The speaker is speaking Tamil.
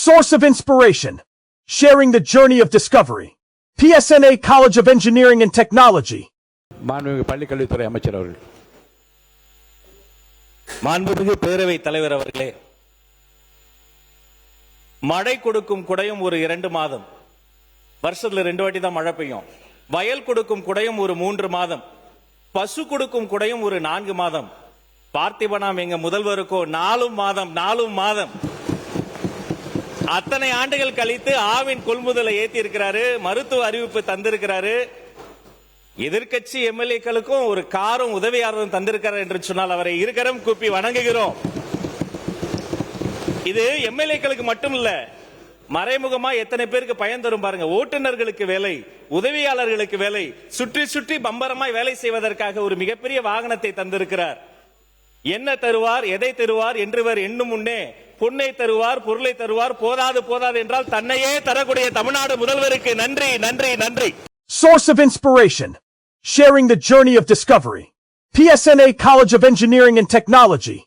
Source of inspiration. Sharing the journey of discovery. PSNA College of Engineering and Technology. மாண்புமிகு பள்ளிக்கல்வித்துறை அமைச்சர் அவர்கள். மாண்புமிகு பேரவை தலைவர் அவர்களே, மழை கொடுக்கும் குடையும் ஒரு 2 மாதம், வருஷத்துல 2 வாட்டி தான் மழை பெய்யும். வயல் கொடுக்கும் குடையும் ஒரு 3 மாதம், பசு கொடுக்கும் குடையும் ஒரு 4 மாதம். பார்த்திபனாம் எங்க முதல்வருக்கோ 4 மாதம். அத்தனை ஆண்டுகள் கழித்து ஆவின் கொள்முதலை ஏத்தி இருக்கிறாரு, மருத்துவ அறிவிப்பு தந்திருக்கிறாரு. எதிர்கட்சி எம்எல்ஏக்களுக்கும் ஒரு காரும் உதவியாளரும் தந்திருக்கிறார் என்று சொன்னால் அவரை இருக்கரம் கூப்பி வணங்குகிறோம். இது எம்எல்ஏக்களுக்கு மட்டும் இல்ல, மறைமுகமா எத்தனை பேருக்கு பயன் தரும் பாருங்க. ஓட்டுநர்களுக்கு வேலை, உதவியாளர்களுக்கு வேலை, சுற்றி சுற்றி பம்பரமாய் வேலை செய்வதற்காக ஒரு மிகப்பெரிய வாகனத்தை தந்திருக்கிறார். என்ன தருவார், எதை தருவார் என்று எண்ணும் முன்னே பொன்னை தருவார், பொருளை தருவார். போதாது என்றால் தன்னையே தரக்கூடிய தமிழ்நாடு முதல்வருக்கு நன்றி. Source of inspiration. Sharing the journey of discovery. PSNA College of Engineering and Technology.